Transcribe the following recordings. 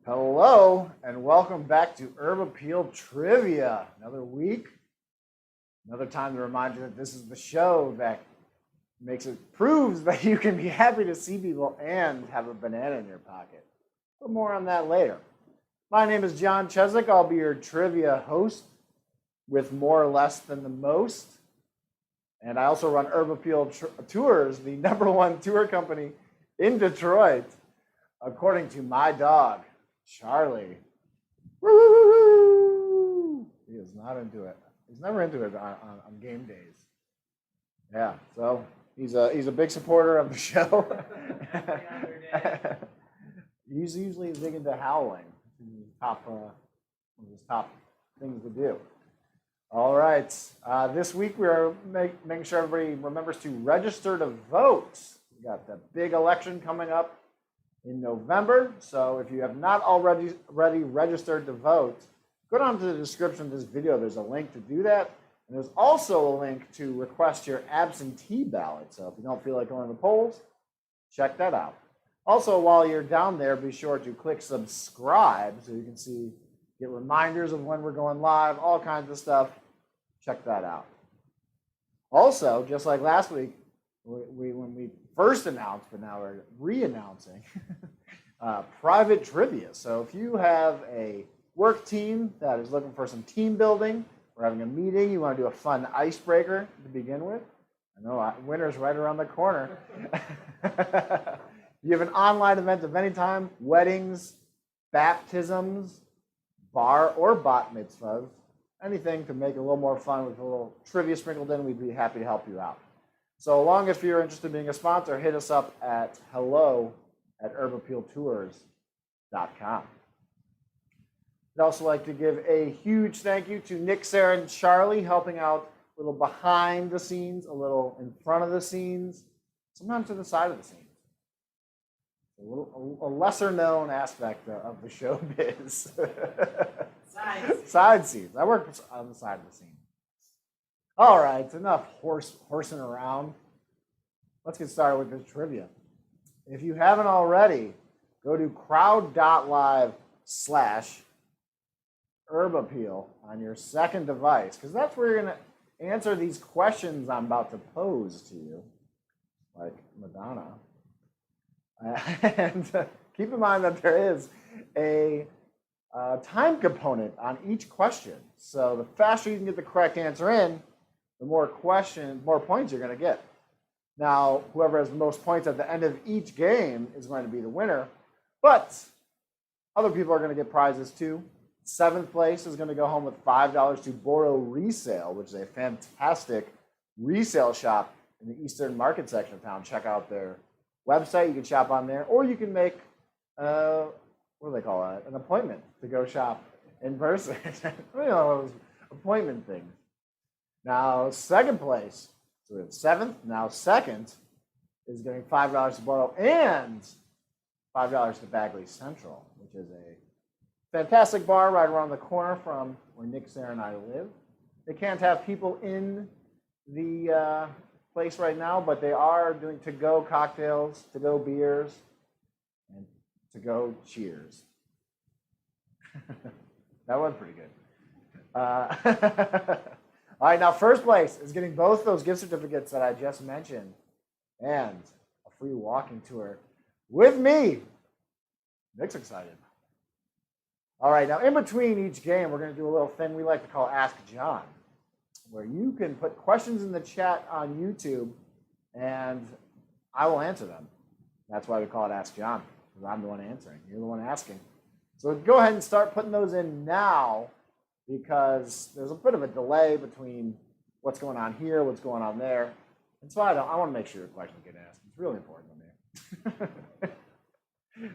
Hello, and welcome back to Herb Appeal Trivia. Another week, another time to remind you that this is the show that proves that you can be happy to see people and have a banana in your pocket. But more on that later. My name is John Cheswick. I'll be your trivia host with more or less than the most. And I also run Herb Appeal Tours, the #1 tour company in Detroit, according to my dog, Charlie. Woo! He is not into it. He's never into it on game days. Yeah, so he's a big supporter of the show. He's usually big into howling. One of his top things to do. All right. This week we are making sure everybody remembers to register to vote. We got the big election coming up in November. So if you have not already registered to vote, go down to the description of this video. There's a link to do that. And there's also a link to request your absentee ballot. So if you don't feel like going to the polls, check that out. Also, while you're down there, be sure to click subscribe so you can get reminders of when we're going live, all kinds of stuff. Check that out. Also, just like last week, when we first announced, but now we're re-announcing, private trivia. So if you have a work team that is looking for some team building, we're having a meeting, you want to do a fun icebreaker to begin with. I know winter's right around the corner. You have an online event of any time, weddings, baptisms, bar or bat mitzvahs, anything to make it a little more fun with a little trivia sprinkled in, we'd be happy to help you out. So long as you're interested in being a sponsor, hit us up at hello@herbappealtours.com. I'd also like to give a huge thank you to Nick, Sarah, and Charlie, helping out a little behind the scenes, a little in front of the scenes, sometimes to the side of the scenes. A lesser known aspect of the showbiz. Side scenes. I work on the side of the scene. All right, enough horsing around. Let's get started with this trivia. If you haven't already, go to crowd.live/herbappeal on your second device, because that's where you're going to answer these questions I'm about to pose to you, like Madonna. And keep in mind that there is a time component on each question. So the faster you can get the correct answer in, the more points you're going to get. Now, whoever has the most points at the end of each game is going to be the winner. But other people are going to get prizes too. 7th place is going to go home with $5 to Boro Resale, which is a fantastic resale shop in the Eastern Market section of town. Check out their website. You can shop on there, or you can make what do they call it? An appointment to go shop in person. Those appointment things. Now, 2nd place. So we have 7th. Now, 2nd is getting $5 to Boro and $5 to Bagley Central, which is a fantastic bar right around the corner from where Nick, Sarah, and I live. They can't have people in the place right now, but they are doing to-go cocktails, to-go beers, and to-go cheers. That was pretty good. All right, now 1st place is getting both those gift certificates that I just mentioned and a free walking tour with me. Nick's excited. All right, now in between each game, we're going to do a little thing we like to call Ask John, where you can put questions in the chat on YouTube, and I will answer them. That's why we call it Ask John, because I'm the one answering. You're the one asking. So go ahead and start putting those in now, because there's a bit of a delay between what's going on here, what's going on there. And so I want to make sure your questions get asked. It's really important to me.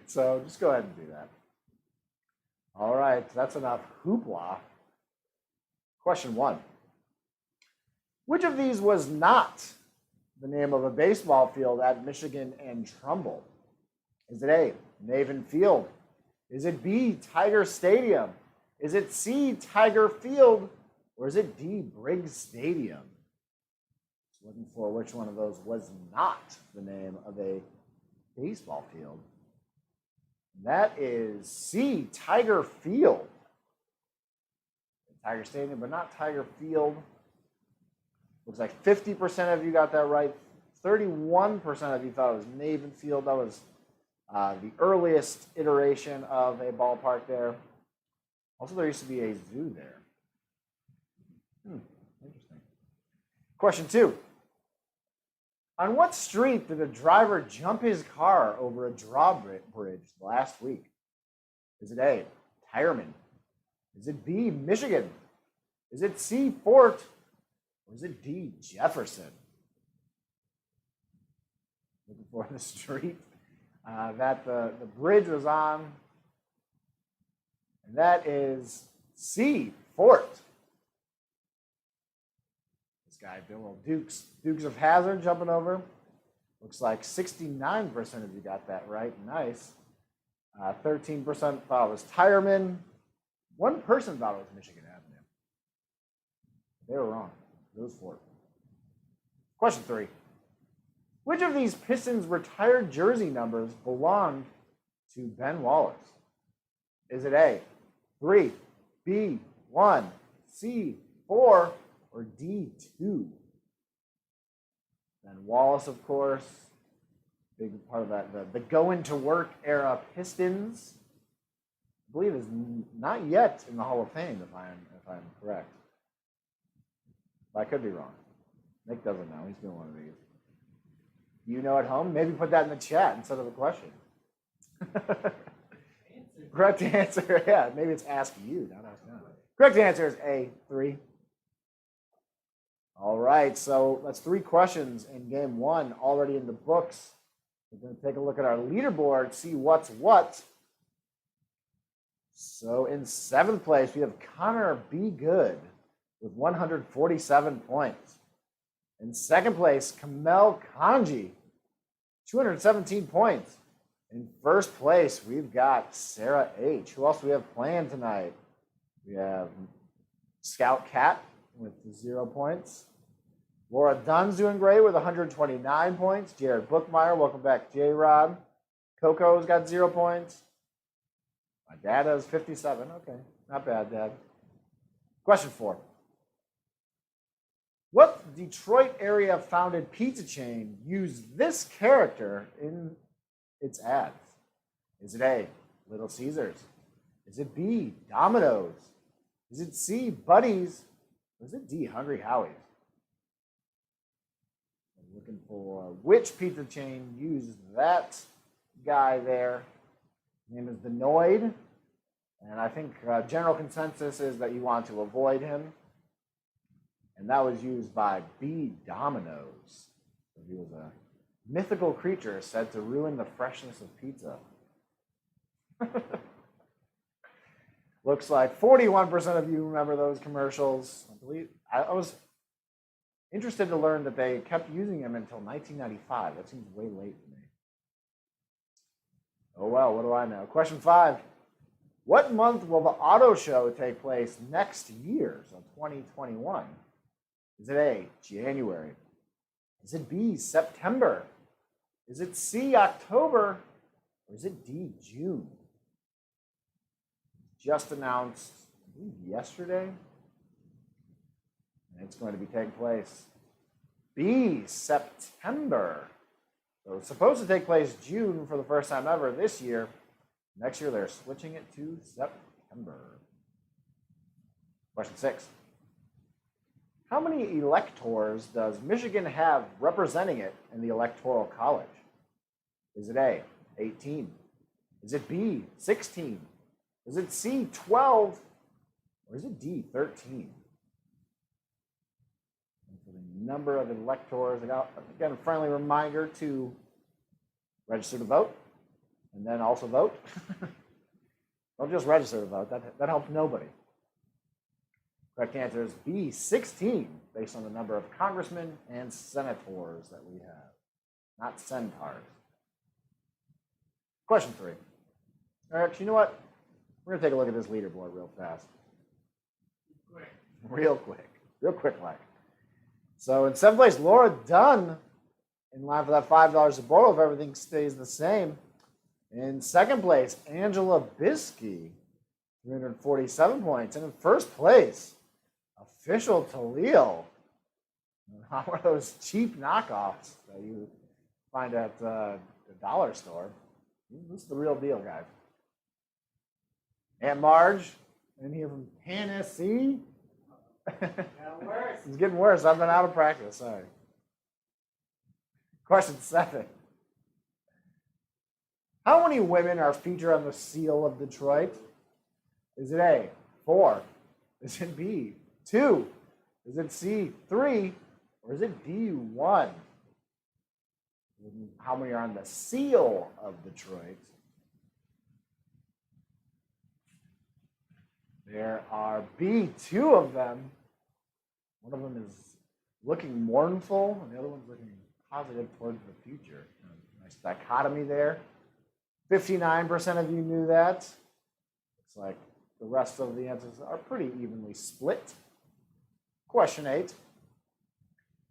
So just go ahead and do that. All right, that's enough hoopla. Question 1. Which of these was not the name of a baseball field at Michigan and Trumbull? Is it A, Maven Field? Is it B, Tiger Stadium? Is it C, Tiger Field? Or is it D, Briggs Stadium? Just looking for which one of those was not the name of a baseball field That is C, Tiger Field. Tiger Stadium, but not Tiger Field. Looks like 50% of you got that right. 31% of you thought it was Navin Field. That was the earliest iteration of a ballpark there. Also, there used to be a zoo there. Interesting. Question 2. On what street did a driver jump his car over a drawbridge last week? Is it A, Tireman? Is it B, Michigan? Is it C, Fort? Or is it D, Jefferson? Looking for the street that the bridge was on. And that is C, Fort. This guy, Bill Dukes of Hazzard jumping over. Looks like 69% of you got that right. Nice. 13% thought it was Tireman. One person thought it was Michigan Avenue. They were wrong. It was Fort. Question 3. Which of these Pistons retired jersey numbers belonged to Ben Wallace? Is it A, 3, B, 1, C, 4, or D, 2? Ben Wallace, of course, big part of that, the go-into-work era Pistons, I believe is not yet in the Hall of Fame, if I'm correct. But I could be wrong. Nick doesn't know. He's doing one of these. You know at home? Maybe put that in the chat instead of a question. Correct answer, yeah. Maybe it's ask you, not ask them. Correct answer is A, 3. All right, so that's 3 questions in game 1 already in the books. We're going to take a look at our leaderboard, see what's what. So in 7th place, we have Connor B. Good with 147 points. In 2nd place, Kamel Kanji, 217 points. In 1st place, we've got Sarah H. Who else do we have playing tonight? We have Scout Cat with 0 points. Laura Dunn's doing great with 129 points. Jared Bookmeyer, welcome back, J-Rod. Coco's got 0 points. My dad has 57. Okay, not bad, Dad. Question 4. What Detroit area founded pizza chain used this character in its ads? Is it A, Little Caesars? Is it B, Domino's? Is it C, Buddy's? Or is it D, Hungry Howie's? I'm looking for which pizza chain used that guy there. His name is Benoit. And I think general consensus is that you want to avoid him. And that was used by B. Domino's. So he was a mythical creature said to ruin the freshness of pizza. Looks like 41% of you remember those commercials. I believe I was interested to learn that they kept using them until 1995. That seems way late to me. Oh well, what do I know? Question 5. What month will the auto show take place next year, so 2021? Is it A, January? Is it B, September? Is it C, October? Or is it D, June? Just announced, I believe, yesterday. And it's going to be taking place B, September. So it's supposed to take place June for the first time ever this year. Next year, they're switching it to September. Question 6. How many electors does Michigan have representing it in the Electoral College? Is it A, 18? Is it B, 16? Is it C, 12? Or is it D, 13? And for the number of electors, again, a friendly reminder to register to vote and then also vote. Don't just register to vote. That helps nobody. Correct answer is B, 16, based on the number of congressmen and senators that we have, not centaurs. Question 3. All right, you know what? We're going to take a look at this leaderboard real fast. Real quick like. So in 7th place, Laura Dunn, in line for that $5 to borrow if everything stays the same. In second place, Angela Biskey, 347 points. And in first place, Official Talil. One of those cheap knockoffs that you find at the dollar store. This is the real deal, guys. Aunt Marge, in here from Tennessee. It's getting worse. I've been out of practice. Sorry. Question 7. How many women are featured on the seal of Detroit? Is it A, 4? Is it B, 2? Is it C, 3? Or is it D, 1? How many are on the seal of Detroit? There are B, 2 of them. One of them is looking mournful, and the other one's looking positive towards the future. Nice dichotomy there. 59% of you knew that. Looks like the rest of the answers are pretty evenly split. Question 8.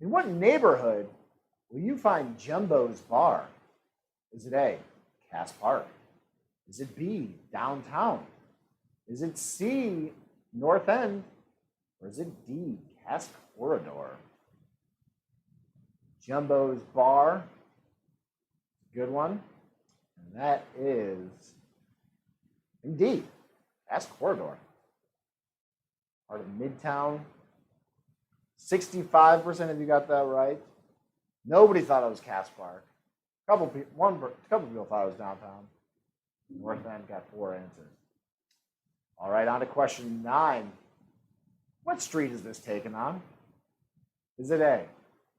In what neighborhood will you find Jumbo's Bar? Is it A, Cass Park? Is it B, downtown? Is it C, North End? Or is it D, Cass Corridor? Jumbo's Bar. Good one. And that is indeed Cass Corridor. Part of Midtown. 65% of you got that right. Nobody thought it was Cass Park. A couple people thought it was downtown. North End got 4 answers. All right, on to question 9. What street is this taken on? Is it A,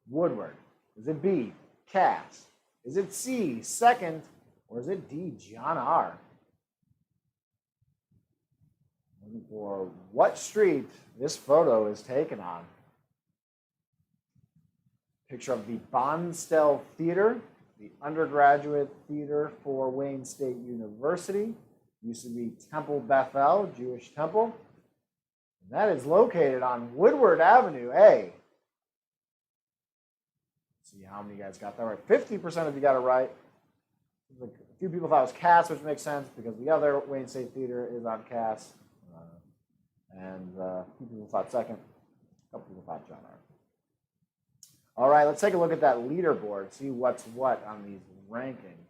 Woodward? Is it B, Cass? Is it C, 2nd? Or is it D, John R? Looking for what street this photo is taken on. Picture of the Bonstell Theater, the undergraduate theater for Wayne State University. Used to be Temple Bethel, Jewish temple. And that is located on Woodward Avenue, A. Let's see how many of you guys got that right. 50% of you got it right. A few people thought it was Cass, which makes sense because the other Wayne State Theater is on Cass. And a few people thought 2nd. A couple people thought John R. All right, let's take a look at that leaderboard, see what's what on these rankings.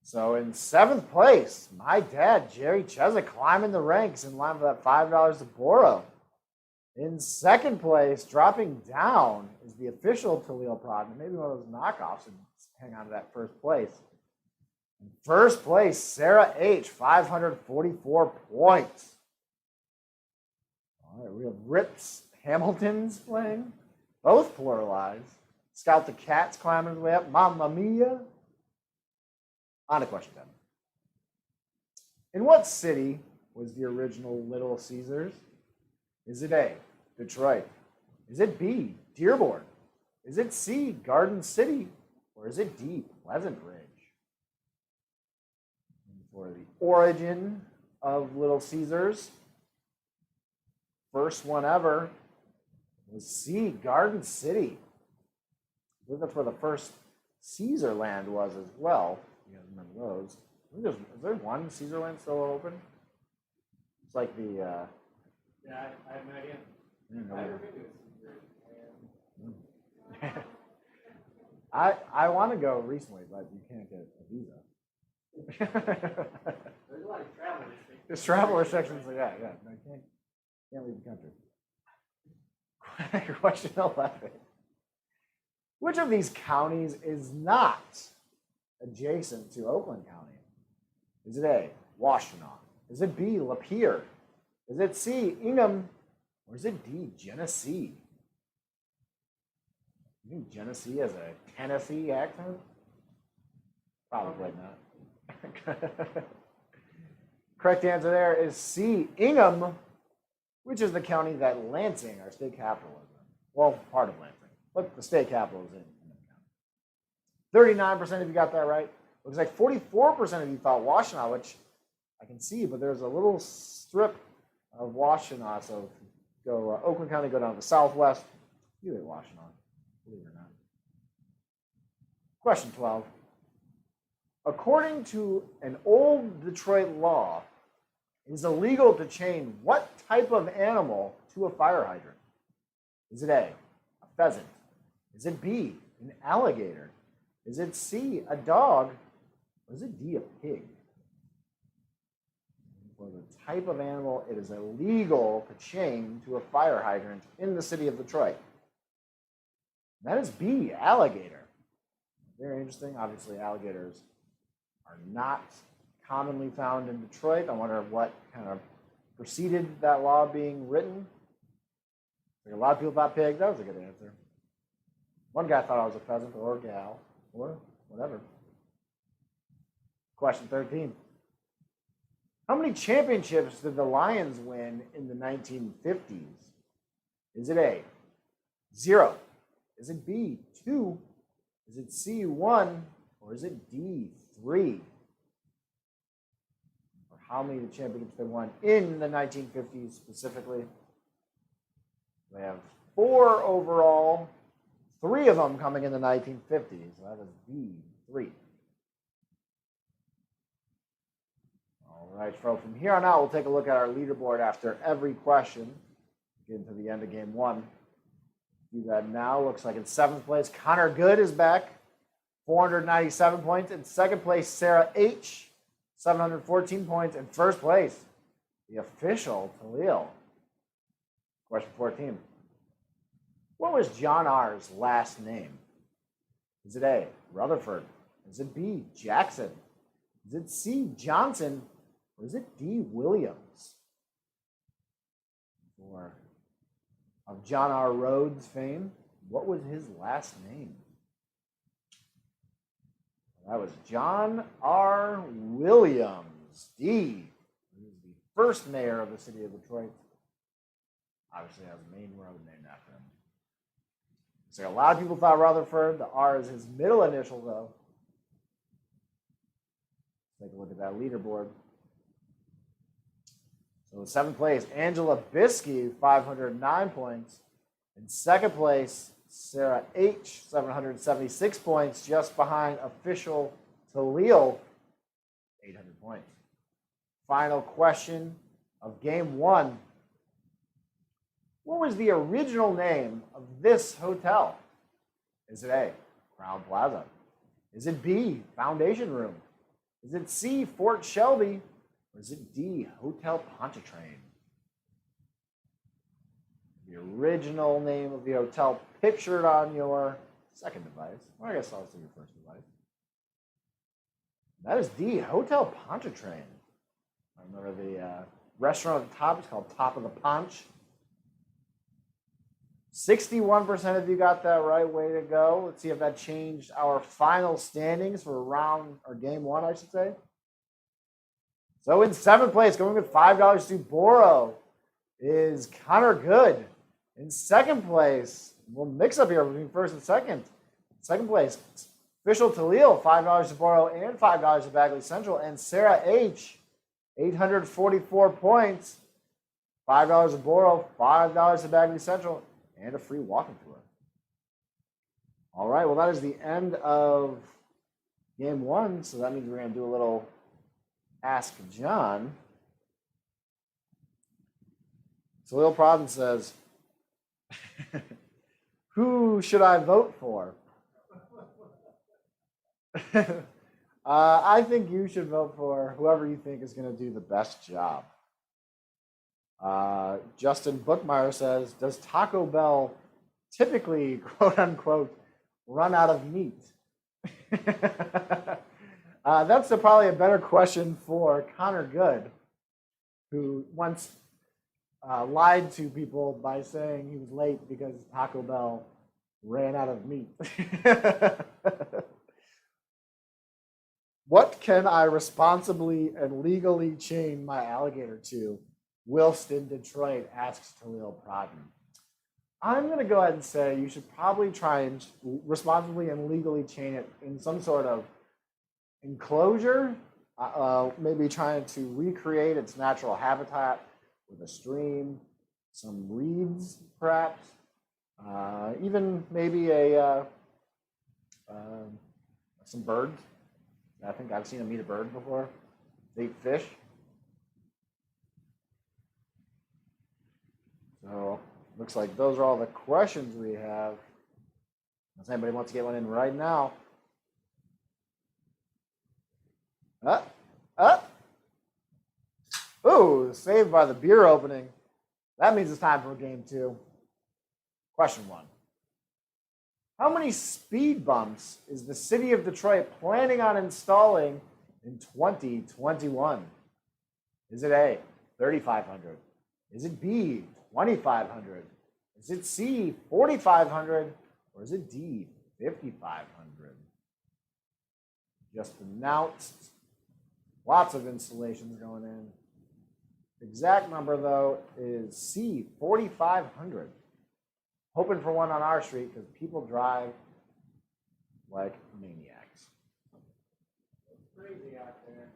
So in 7th place, my dad, Jerry Chesak, climbing the ranks in line for that $5 to borrow. In 2nd place, dropping down, is the official Talil product. Maybe one of those knockoffs and hang on to that 1st place. In 1st place, Sarah H., 544 points. All right, we have Rips Hamilton's playing, both pluralized. Scout the Cat's climbing his way up. Mamma Mia. On to question 10. In what city was the original Little Caesars? Is it A, Detroit? Is it B, Dearborn? Is it C, Garden City? Or is it D, Pleasant Ridge? And for the origin of Little Caesars, first one ever was C, Garden City. I believe that's where the first Caesar land was as well. You guys remember those? Is there one Caesar land still open? It's like the. Yeah, I have no idea. I've never been to a Caesar. I want to go recently, but you can't get a visa. There's a lot of travel restrictions. There's travel restrictions. Yeah. No, you can't leave the country. Question 11. Which of these counties is not adjacent to Oakland County? Is it A, Washtenaw? Is it B, Lapeer? Is it C, Ingham? Or is it D, Genesee? You think Genesee has a Tennessee accent? Probably not. Correct answer there is C, Ingham, which is the county that Lansing, our state capital, is in. Well, part of Lansing, but the state capital is in Ingham County. 39% of you got that right. Looks like 44% of you thought Washtenaw, which I can see, but there's a little strip of Washtenaw. So if you go Oakland County, go down to the southwest, you hit Washtenaw, believe it or not. Question 12. According to an old Detroit law, it is illegal to chain what type of animal to a fire hydrant? Is it A, a pheasant? Is it B, an alligator? Is it C, a dog? Or is it D, a pig? For the type of animal it is illegal to chain to a fire hydrant in the city of Detroit. And that is B, alligator. Very interesting. Obviously, alligators are not commonly found in Detroit. I wonder what kind of preceded that law being written. Like a lot of people thought pig. That was a good answer. One guy thought I was a pheasant or a gal or whatever. Question 13. How many championships did the Lions win in the 1950s? Is it A, 0? Is it B, 2? Is it C, 1? Or is it D, 3? Or how many of the championships they won in the 1950s specifically? They have 4 overall, 3 of them coming in the 1950s. So that is B, 3. All right, so from here on out, we'll take a look at our leaderboard after every question. Getting to the end of game 1. Do that now. Looks like in 7th place, Connor Good is back, 497 points. In 2nd place, Sarah H., 714 points. In 1st place, the official Talil. Question 14. What was John R.'s last name? Is it A, Rutherford? Is it B, Jackson? Is it C, Johnson? Or is it D, Williams? Or of John R. Rhodes fame, what was his last name? That was John R. Williams, D. He was the first mayor of the city of Detroit. Obviously has a main road named after him. So a lot of people thought Rutherford. The R is his middle initial, though. Take a look at that leaderboard. So in 7th place, Angela Biskey, 509 points. In 2nd place, Sarah H., 776 points, just behind official Talil, 800 points. Final question of game 1. What was the original name of this hotel? Is it A, Crown Plaza? Is it B, Foundation Room? Is it C, Fort Shelby? Or is it D, Hotel Pontchartrain? The original name of the hotel pictured on your 2nd device. Or I guess also your 1st device. That is D, Hotel Pontchartrain. I remember the restaurant at the top is called Top of the Ponch. 61% of you got that right. Way to go. Let's see if that changed our final standings for round or game 1, I should say. So in 7th place, going with $5 to Boro, is Connor Good. In 2nd place, we'll mix up here between 1st and 2nd. 2nd place, official Talil, $5 to Boro and $5 to Bagley Central. And Sarah H., 844 points, $5 to Boro, $5 to Bagley Central, and a free walking tour. All right, well, that is the end of game 1. So that means we're going to do a little Ask John. Salil Pradhan says, who should I vote for? I think you should vote for whoever you think is going to do the best job. Justin Bookmeyer says, does Taco Bell typically, quote unquote, run out of meat? That's probably a better question for Connor Good, who once lied to people by saying he was late because Taco Bell ran out of meat. What can I responsibly and legally chain my alligator to whilst in Detroit, asks Talil Pradhan. I'm going to go ahead and say you should probably try and responsibly and legally chain it in some sort of enclosure, maybe trying to recreate its natural habitat with a stream, some reeds, perhaps, even maybe some birds. I think I've seen him eat a bird before. They eat fish. So looks like those are all the questions we have. Unless anybody wants to get one in right now. Ooh, saved by the beer opening. That means it's time for game 2. Question 1. How many speed bumps is the city of Detroit planning on installing in 2021? Is it A, 3,500? Is it B, 2,500? Is it C, 4,500? Or is it D, 5,500? Just announced. Lots of installations going in. Exact number, though, is C, 4,500. Hoping for one on our street because people drive like maniacs. It's crazy out there.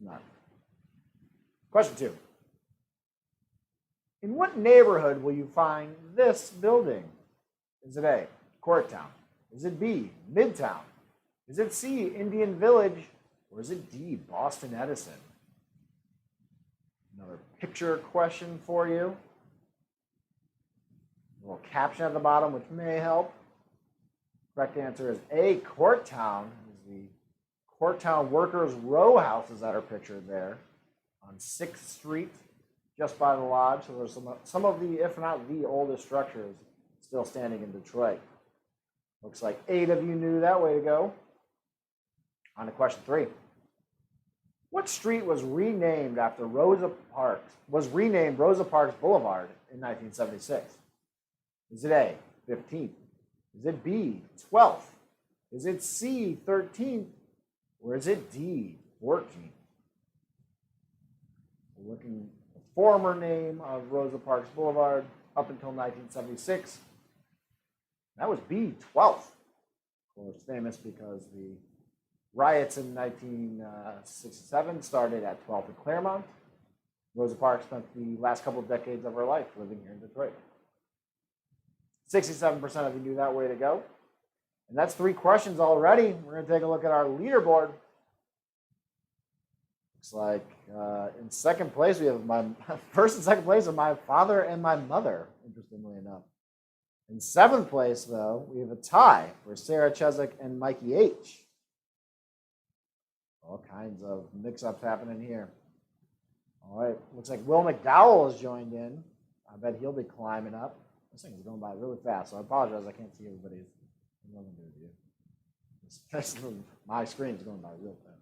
Not. Question 2. In what neighborhood will you find this building? Is it A, Corktown? Is it B, Midtown? Is it C, Indian Village? Or is it D, Boston Edison? Another picture question for you. A little caption at the bottom, which may help. Correct answer is A, Corktown. Is the Corktown Workers Row houses that are pictured there on 6th Street, just by the lodge. So there's some of the, if not the oldest structures still standing in Detroit. Looks like 8 of you knew that. Way to go. On to question 3. What street was renamed after Rosa Parks? Was renamed Rosa Parks Boulevard in 1976? Is it A, 15th? Is it B, 12th? Is it C, 13th? Or is it D, 14th? We're looking at the former name of Rosa Parks Boulevard up until 1976. That was B, 12th. Of course, famous because the riots in 1967 started at 12th and Claremont. Rosa Parks spent the last couple of decades of her life living here in Detroit. 67% of you knew that. Way to go. And that's 3 questions already. We're going to take a look at our leaderboard. Looks like in second place, we have my first and second place are my father and my mother, interestingly enough. In 7th place, though, we have a tie for Sarah Chesak and Mikey H. All kinds of mix-ups happening here. All right, looks like Will McDowell has joined in. I bet he'll be climbing up. This thing is going by really fast, so I apologize. I can't see everybody's. My screen is going by real fast.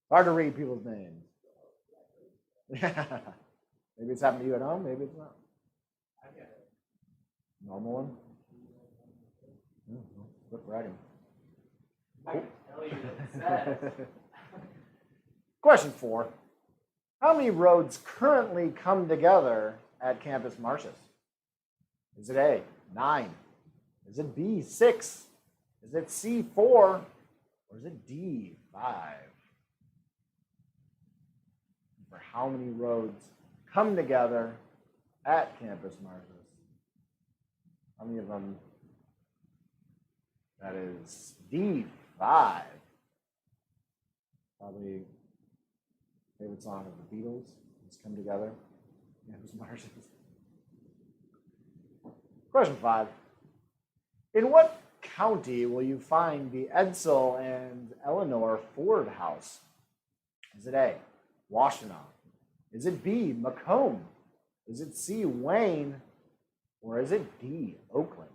Hard to read people's names. Maybe it's happened to you at home. Maybe it's not. Normal one. Quit bragging. I can tell you what it says. Question 4. How many roads currently come together at Campus Martius? Is it A, 9? Is it B, 6? Is it C, 4? Or is it D, 5? For how many roads come together at Campus Martius? How many of them? That is D, 5. Probably favorite song of the Beatles. Let's come together. Campus Martius. Question 5. In what county will you find the Edsel and Eleanor Ford House? Is it A, Washtenaw? Is it B, Macomb? Is it C, Wayne? Or is it D, Oakland?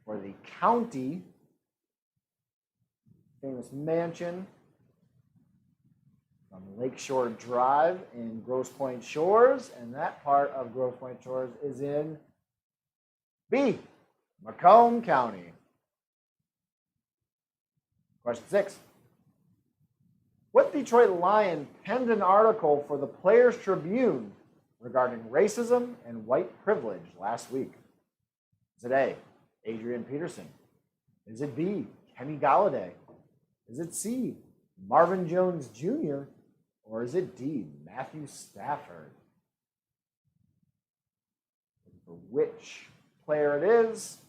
For the county, famous mansion on Lakeshore Drive in Grosse Pointe Shores, and that part of Grosse Pointe Shores is in B, Macomb County. Question 6. What Detroit Lion penned an article for the Players Tribune regarding racism and white privilege last week? Is it A, Adrian Peterson? Is it B, Kenny Galladay? Is it C, Marvin Jones Jr.? Or is it D, Matthew Stafford? For which player it is.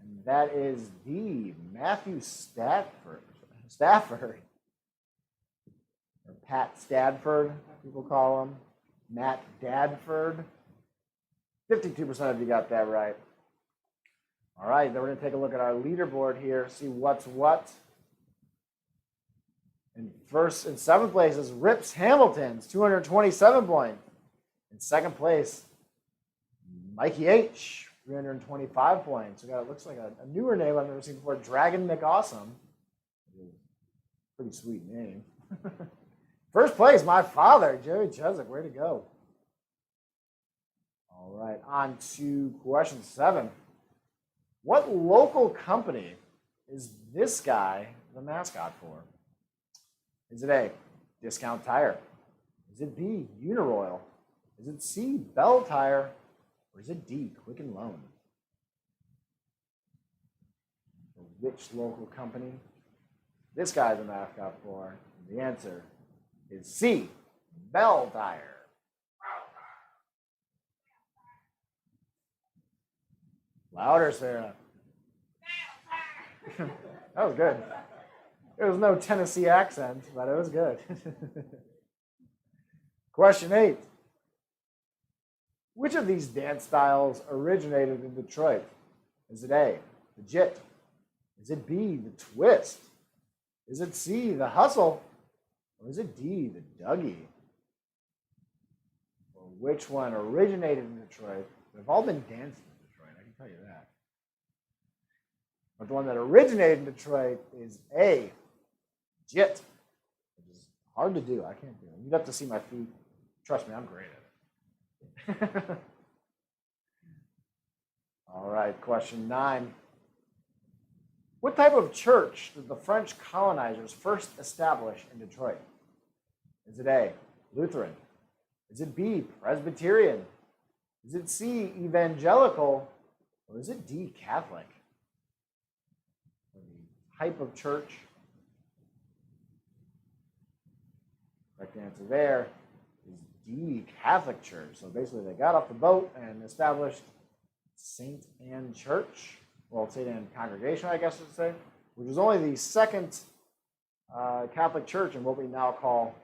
And that is the Matthew Stafford. Or Pat Stadford, people call him. Matt Dadford. 52% of you got that right. All right, then we're going to take a look at our leaderboard here, see what's what. In seventh place is Rips Hamilton's 227 points. In second place, Mikey H, 325 points. We got, it looks like a newer name I've never seen before, Dragon McAwesome. Pretty sweet name. First place, my father, Jerry Chesak. Way to go. All right, on to question 7. What local company is this guy the mascot for? Is it A, Discount Tire? Is it B, Uniroyal? Is it C, Bell Tire? Or is it D, Quicken Loan? For which local company this guy's the mascot for? The answer is C, Bell Tire. Louder, Sarah. That was good. There was no Tennessee accent, but it was good. Question 8. Which of these dance styles originated in Detroit? Is it A, the jit? Is it B, the twist? Is it C, the hustle? Or is it D, the Dougie? Or which one originated in Detroit? They've all been dancing in Detroit, I can tell you that. But the one that originated in Detroit is A, jit, which is hard to do. I can't do it. You'd have to see my feet. Trust me, I'm great at it. All right, question 9. What type of church did the French colonizers first establish in Detroit? Is it A, Lutheran? Is it B, Presbyterian? Is it C, Evangelical? Or is it D, Catholic? The type of church. Correct answer there is D, Catholic Church. So basically they got off the boat and established St. Anne Church. Well, St. Anne Congregation, I guess I should say, which is only the second Catholic church in what we now call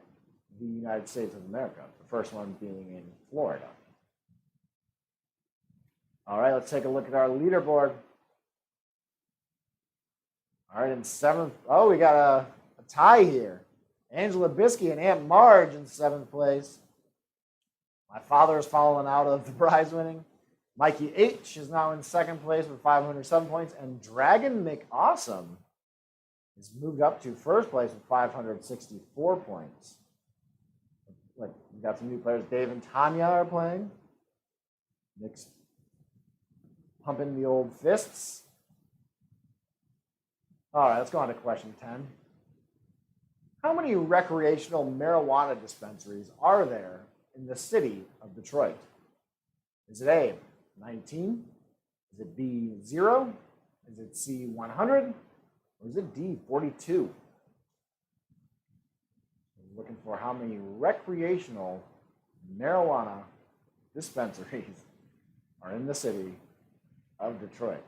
the United States of America, the first one being in Florida. All right, let's take a look at our leaderboard. All right, in 7th, we got a tie here. Angela Biskey and Aunt Marge in 7th place. My father is falling out of the prize winning. Mikey H is now in 2nd place with 507 points, and Dragon McAwesome is moved up to 1st place with 564 points. Like, we got some new players. Dave and Tanya are playing. Nick's pumping the old fists. All right, let's go on to question 10. How many recreational marijuana dispensaries are there in the city of Detroit? Is it A, 19? Is it B, 0? Is it C, 100? Or is it D, 42? We're looking for how many recreational marijuana dispensaries are in the city of Detroit.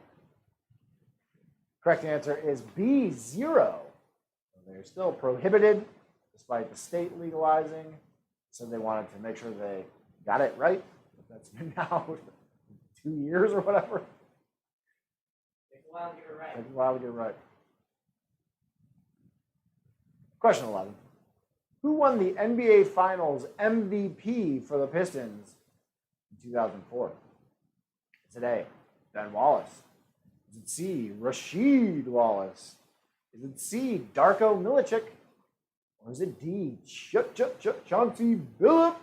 Correct answer is B, 0. They're still prohibited despite the state legalizing. So they wanted to make sure they got it right. That's been now 2 years or whatever. Takes a while to get it right. Takes a while to get it right. Question 11. Who won the NBA Finals MVP for the Pistons in 2004? Is it A, Ben Wallace? Is it C, Rasheed Wallace? Is it C, Darko Milicic? Or is it D, Chauncey Billups?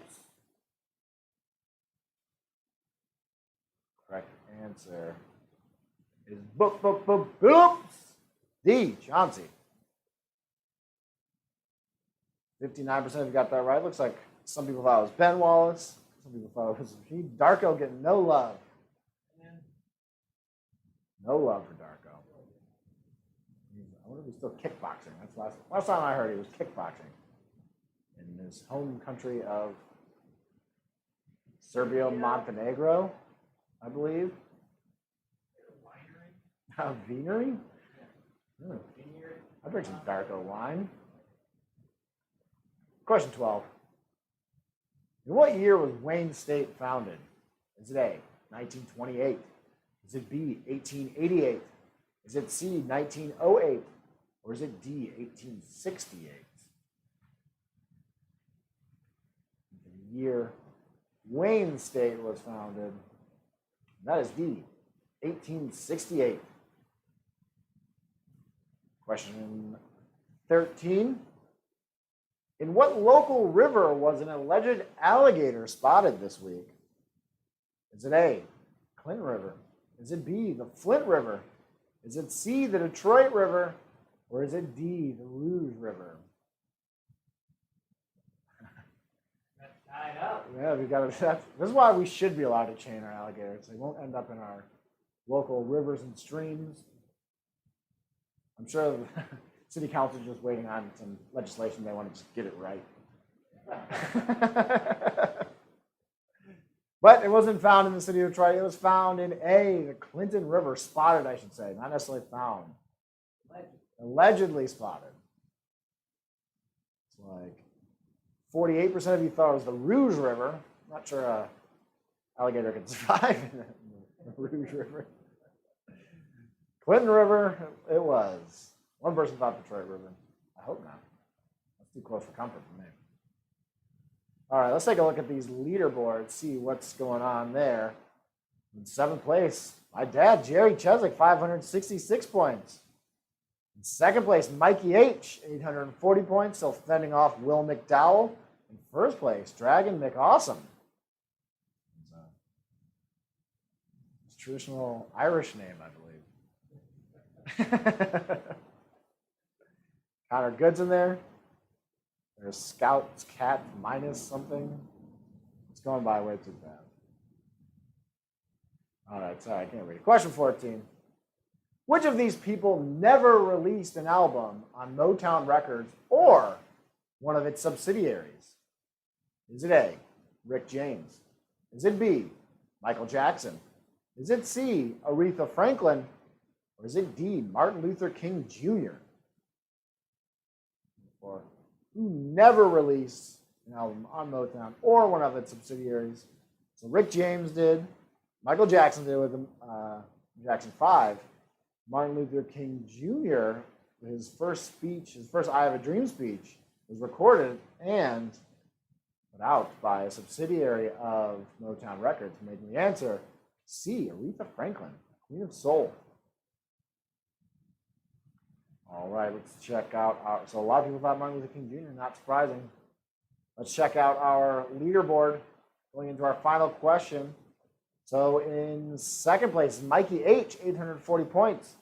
Correct answer is Billups. D, Chauncey. 59% of you got that right. Looks like some people thought it was Ben Wallace. Some people thought it was Rasheed. Darko getting no love. No love for Darko. I wonder if he's still kickboxing. That's last time I heard he was kickboxing in his home country of Serbia, Montenegro, I believe. Venery? I drink some darker wine. Question 12. In what year was Wayne State founded? Is it A, 1928? Is it B, 1888? Is it C, 1908? Or is it D, 1868? The year Wayne State was founded. That is D, 1868. Question 13. In what local river was an alleged alligator spotted this week? Is it A, Clinton River? Is it B, the Flint River? Is it C, the Detroit River? Or is it D, the Rouge River? That's tied up. Yeah, we got to. This is why we should be allowed to chain our alligators. They won't end up in our local rivers and streams. I'm sure the city council is just waiting on some legislation. They want to just get it right. But it wasn't found in the city of Detroit. It was found in A, the Clinton River, spotted, I should say, not necessarily found. Allegedly spotted. It's like 48% of you thought it was the Rouge River. Not sure an alligator could survive in the Rouge River. Clinton River, it was. One person thought Detroit River. I hope not. That's too close for comfort for me. All right, let's take a look at these leaderboards, see what's going on there. In 7th place, my dad, Jerry Chesak, 566 points. In 2nd place, Mikey H, 840 points, still fending off Will McDowell. In 1st place, Dragon McAwesome. It's a traditional Irish name, I believe. Connor Good's in there. There's Scout's Cat minus something. It's going by way too fast. All right, sorry, I can't read it. Question 14. Which of these people never released an album on Motown Records or one of its subsidiaries? Is it A, Rick James? Is it B, Michael Jackson? Is it C, Aretha Franklin? Or is it D, Martin Luther King Jr.? Or who never released an album on Motown or one of its subsidiaries? So Rick James did, Michael Jackson did with Jackson 5. Martin Luther King Jr., his first speech, his first I Have a Dream speech, was recorded and put out by a subsidiary of Motown Records, making the answer C, Aretha Franklin, Queen of Soul. All right, let's check out so a lot of people thought Martin Luther King Jr., not surprising. Let's check out our leaderboard going into our final question. So in 2nd place, Mikey H, 840 points.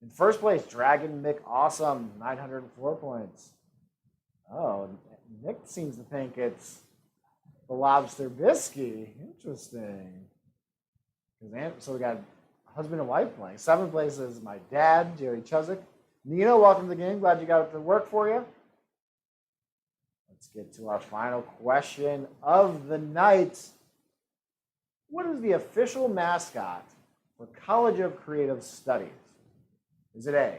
In 1st place, Dragon McAwesome, 904 points. Oh, Nick seems to think it's the Lobster Biscuit. Interesting. So we got husband and wife playing. 7th place is my dad, Jerry Chesak. Nina, welcome to the game. Glad you got it to work for you. Let's get to our final question of the night. What is the official mascot for College of Creative Studies? Is it A,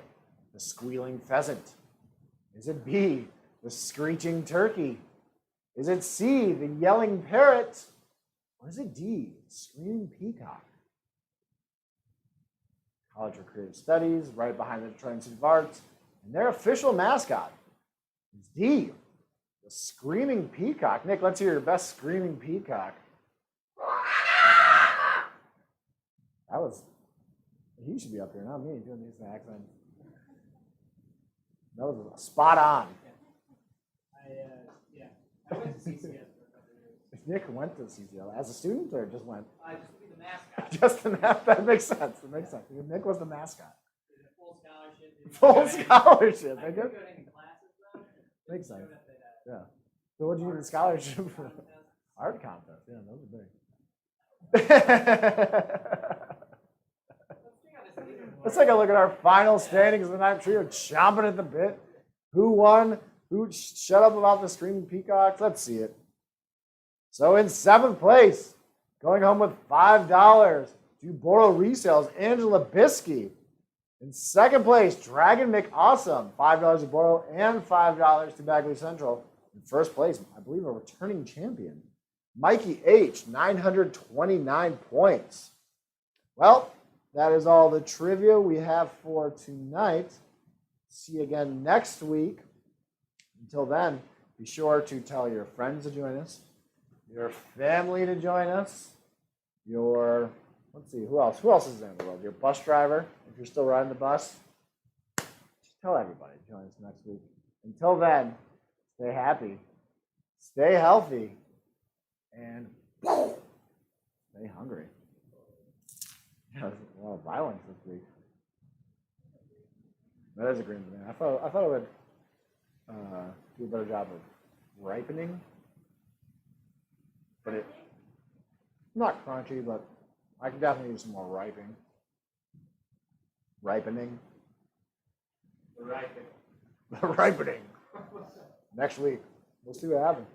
the squealing pheasant? Is it B, the screeching turkey? Is it C, the yelling parrot? Or is it D, the screaming peacock? College of Creative Studies, right behind the Detroit Institute of Arts, and their official mascot is D, the screaming peacock. Nick, let's hear your best screaming peacock. That was, he should be up here, not me, doing these accents. That was spot on. I went to CCS for a couple of years. Nick went to CCL as a student or just went? Just to be the mascot. Just the mascot. That makes sense. That makes sense. Nick was the mascot. Full scholarship. Full scholarship. I didn't go to any classes though. Makes sense. Yeah. So what did you get the scholarship for? Art contest. Yeah, those are big. Let's take a look at our final standings of the night. Trio chomping at the bit. Who won? Who shut up about the screaming peacocks? Let's see it. So in 7th place, going home with $5 to Boro Resales, Angela Biskey. In second place, Dragon McAwesome, $5 to Borrow and $5 to Bagley Central. In first place, I believe a returning champion, Mikey H, 929 points. Well, that is all the trivia we have for tonight. See you again next week. Until then, be sure to tell your friends to join us, your family to join us, your, let's see, who else? Who else is in the world? Your bus driver, if you're still riding the bus. Just tell everybody to join us next week. Until then, stay happy, stay healthy, and stay hungry. Yeah, there's a lot of violence this week. That is a green banana. I thought it would do a better job of ripening, but it's not crunchy. But I could definitely use some more ripening. Right. Ripening. Next week, we'll see what happens.